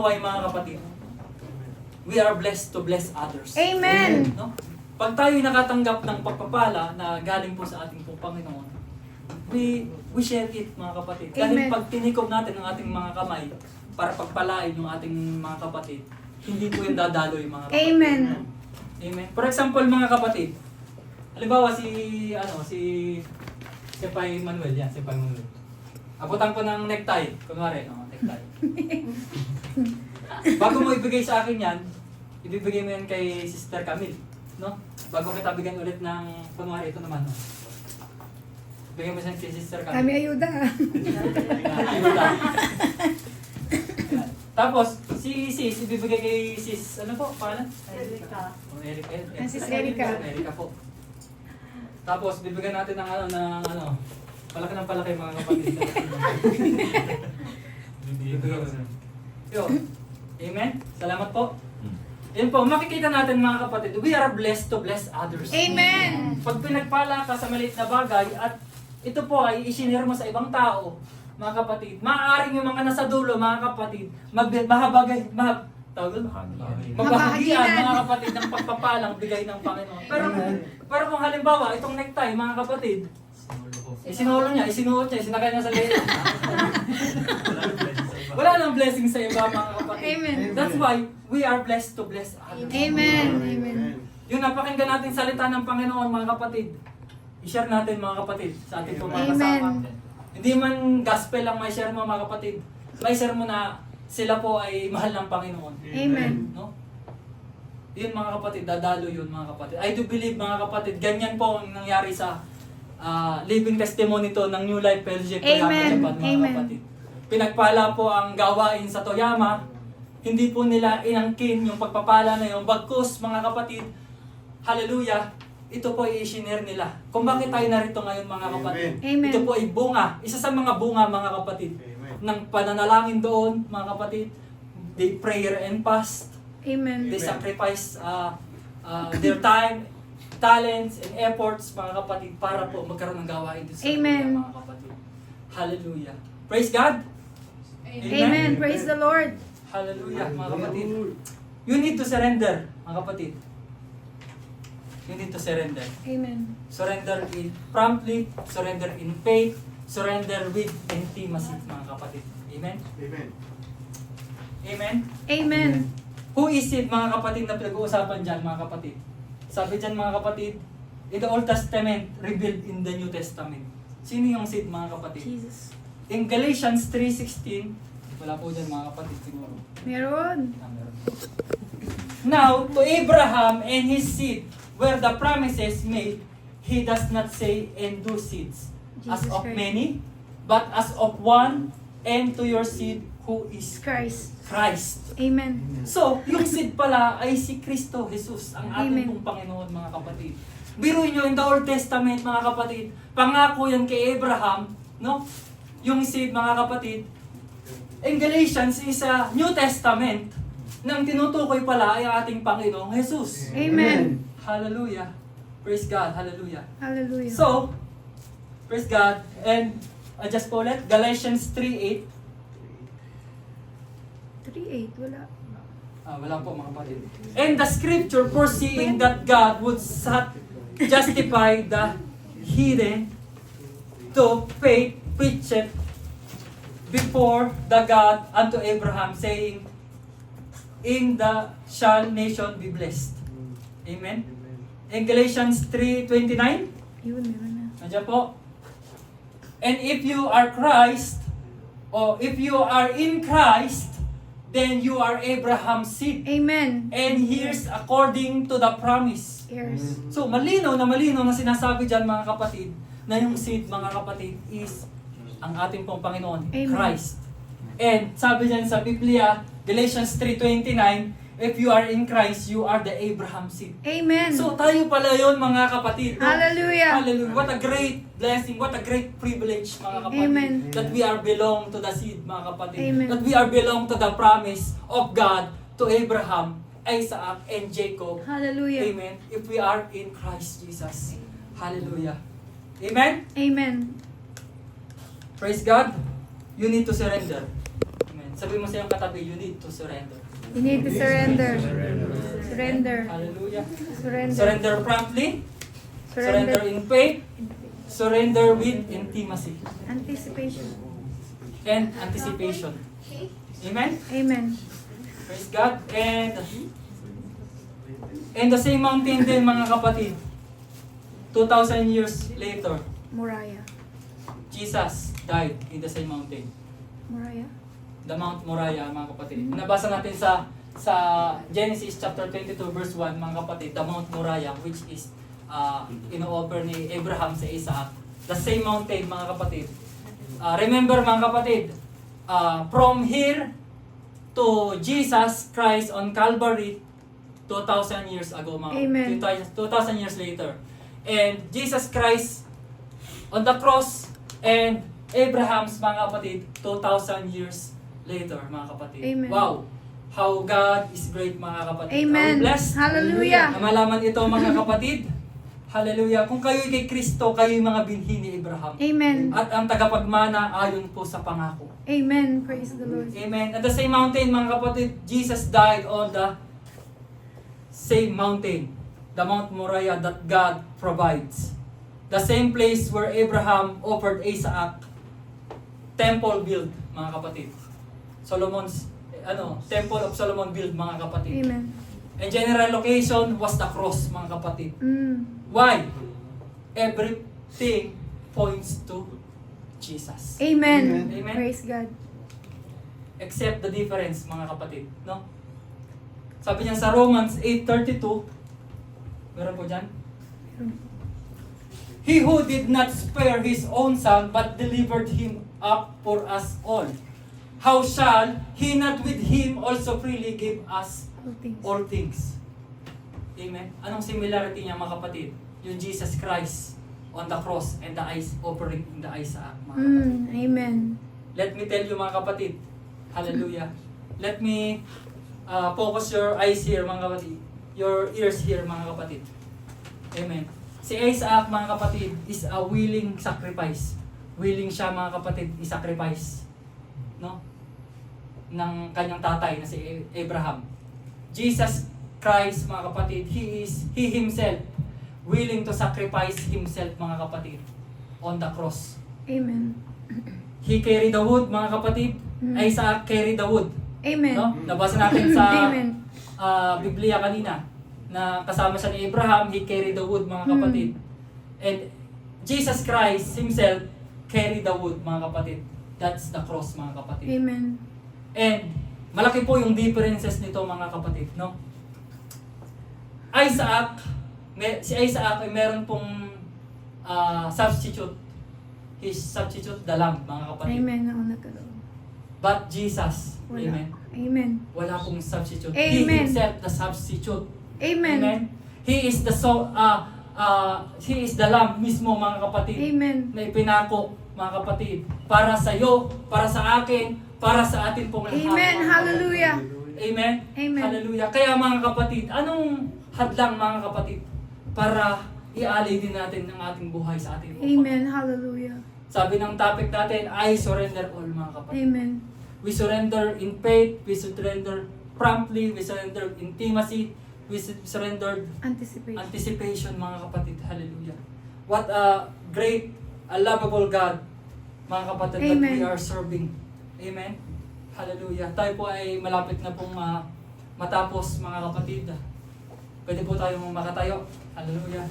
Why, mga kapatid? We are blessed to bless others. Amen. No? Pag tayo nakatanggap ng pagpapala na galing po sa ating pong Panginoon, we share it, mga kapatid. Dahil Amen. pag tinikob natin ang ating mga kamay para pagpalain yung ating mga kapatid, hindi po yung dadaloy, mga kapatid. Amen. No? Amen. For example, mga kapatid, halimbawa si Pai Manuel, yan, si Pai Manuel. Abutan ko ng necktie, kunwari, necktie. Bago mo ibigay sa akin yan, ibibigay mo yan kay Sister Camille, no? Bago kita bigyan ulit ng, kunwari, ito naman, no? Bigyan mo siya kay Sister Kami Camille. ayuda. Ayuda. Yan. Tapos, si Sis, ibibigay kay Sis, ano po, pangalan? Erica. Erica. Sis Erica. Erica po. Tapos, bibigyan natin ng palaki ng palaki, mga kapatid. Yun. Amen? Salamat po. Yan po, makikita natin, mga kapatid, we are blessed to bless others. Amen. Pag pinagpala ka sa maliit na bagay at ito po ay isinare mo sa ibang tao, mga kapatid, maaaring yung mga nasa dulo, mga kapatid, mabahagian, mga kapatid, ng pagpapalang bigay ng Panginoon. Pero kung halimbawa, itong necktie, mga kapatid, isinuot niya, sinakay niya sa leeg. Wala nang blessing sa iba, mga kapatid. Amen. That's why we are blessed to bless others. Amen. Amen. Yung napakinggan natin salita ng Panginoon, mga kapatid, i-share natin, mga kapatid, sa ating mga Amen. kasama. Hindi man gospel ang may share mo, mga kapatid. May share mo na sila po ay mahal ng Panginoon. Amen. No? Yun, mga kapatid, dadalo yun, mga kapatid. I do believe, mga kapatid, ganyan po ang nangyari sa living testimony to ng New Life Fellowship Toyama, Amen. Japan, mga Amen. kapatid. Pinagpala po ang gawain sa Toyama. Hindi po nila inangkin yung pagpapala na yun. Bagkus, mga kapatid, hallelujah, ito po ay i-share nila. Kung bakit tayo narito ngayon, mga kapatid. Amen. Ito po ay bunga. Isa sa mga bunga, mga kapatid, ng pananalangin doon, mga kapatid. They prayer and fast. Amen. They sacrifice their time, talents, and efforts, mga kapatid, para po magkaroon ng gawain doon sa Amen. Lord, mga kapatid. Hallelujah. Praise God. Amen. Praise the Lord. Hallelujah, mga kapatid. You need to surrender, mga kapatid. You need to surrender. Amen. Surrender in promptly, surrender in faith, surrender with intimacy, mga kapatid. Amen? Amen? Amen. Who is it, mga kapatid, na pinag-uusapan dyan, mga kapatid? Sabi dyan, mga kapatid, in the Old Testament, revealed in the New Testament. Sino yung seed, mga kapatid? Jesus. In Galatians 3:16, wala po dyan, mga kapatid, siguro. Meron. Meron. Now, to Abraham and his seed, where the promises made, he does not say, and do seeds, as Jesus of Christ. many, but as of one, and to your seed, who is Christ. Christ. Amen. So, yung seed pala ay si Kristo Jesus, ang ating Amen. pong Panginoon, mga kapatid. Biruin nyo, in the Old Testament, mga kapatid, pangako yan kay Abraham, no? Yung seed, mga kapatid. In Galatians is a New Testament, nang tinutukoy pala ay ating Panginoong Jesus. Amen. Hallelujah. Praise God. Hallelujah. Hallelujah. So, praise God. And, just call it, Galatians 3:8. 3:8. Wala. Wala po, mga kapatid. And the scripture foreseeing that God would justify the hidden to faith preached before the God unto Abraham, saying, in the shall nation be blessed. Amen? In Galatians 3:29, Yun, meron na. nandiyan po. And if you are Christ, or if you are in Christ, then you are Abraham's seed. Amen. And here's according to the promise. Yes. So, malinaw na sinasabi dyan, mga kapatid, na yung seed, mga kapatid, is ang ating pong Panginoon, Amen. Christ. And sabi dyan sa Biblia, Galatians 3:29, if you are in Christ, you are the Abraham seed. Amen. So, tayo pala yon, mga kapatid. No? Hallelujah. Hallelujah. What a great blessing, what a great privilege, mga kapatid. Amen. That we are belong to the seed, mga kapatid. Amen. That we are belong to the promise of God to Abraham, Isaac, and Jacob. Hallelujah. Amen. If we are in Christ Jesus. Hallelujah. Amen? Amen. Praise God. You need to surrender. Amen. Sabi mo sa iyong katabi, you need to surrender. You need to surrender. Surrender. Hallelujah. Surrender. Surrender promptly. Surrender in faith. Surrender with intimacy. Anticipation. And anticipation. Amen? Amen. Praise God. And the same mountain din, mga kapatid. 2,000 years later, Moriah. Jesus died in the same mountain. Moriah. The Mount Moriah, mga kapatid. Nabasa natin sa Genesis chapter 22 verse 1, mga kapatid, the Mount Moriah, which is ino-offer ni Abraham sa Isaac. The same mountain, mga kapatid. Remember, mga kapatid, from here to Jesus Christ on Calvary, 2,000 years ago, mga Amen. 2,000 years later. And Jesus Christ on the cross, and Abraham's, mga kapatid, 2,000 years later, mga kapatid. Amen. Wow! How God is great, mga kapatid. Amen. Are we blessed? Hallelujah. Na malaman ito, mga kapatid. Hallelujah. Kung kayo'y kay Kristo, kayo'y mga binhi ni Abraham. Amen. At ang tagapagmana ayon po sa pangako. Amen. Praise the Lord. Amen. At the same mountain, mga kapatid, Jesus died on the same mountain, the Mount Moriah that God provides. The same place where Abraham offered Isaac, temple build, mga kapatid. Solomon's, Temple of Solomon build, mga kapatid. Amen. And general location was the cross, mga kapatid. Why? Everything points to Jesus. Amen. Amen. Praise God. Except the difference, mga kapatid. No? Sabi niya sa Romans 8:32, meron po dyan? He who did not spare his own son, but delivered him up for us all, how shall he not with him also freely give us All things. all things? Amen. Anong similarity niya, mga kapatid? Yung Jesus Christ on the cross and the eyes offering in the Isaac, mga kapatid. Amen. Let me tell you, mga kapatid. Hallelujah. Let me focus your eyes here, mga kapatid. Your ears here, mga kapatid. Amen. Si Isaac, mga kapatid, is a willing sacrifice. Willing siya, mga kapatid, i-sacrifice. No? Ng kanyang tatay na si Abraham. Jesus Christ, mga kapatid, He himself willing to sacrifice himself, mga kapatid, on the cross. Amen. He carried the wood, mga kapatid. Isaac carried the wood. Amen. No? Nabasa natin sa Amen. Biblia kanina na kasama siya ni Abraham, he carried the wood, mga kapatid. And Jesus Christ himself carried the wood, mga kapatid. That's the cross, mga kapatid. Amen. And malaki po yung differences nito, mga kapatid, no? Si Isaac ay meron pong substitute. His substitute, the lamb, mga kapatid. Amen. Ako nagkaroon. But Jesus, Wala. amen, Amen. wala pong substitute. Amen. He himself the substitute. Amen. Amen. He is the he is the lamb mismo, mga kapatid. Amen. Na ipinako, mga kapatid, para sa iyo, para sa akin, para sa atin pong lahat. Amen. mga Hallelujah. kapatid. Amen. Amen. Hallelujah. Kaya, mga kapatid, anong hadlang, mga kapatid, para ialay din natin ang ating buhay sa ating pong Amen. Hallelujah. Sabi ng topic natin, I surrender all, mga kapatid. Amen. We surrender in faith, we surrender promptly, we surrender intimacy, we surrender Anticipation. anticipation, mga kapatid. Hallelujah. What a great, a lovable God, mga kapatid, that Amen. we are serving. Amen. Hallelujah. Tayo po ay malapit na pong matapos, mga kapatid. Pwede po tayong makatayo. Hallelujah.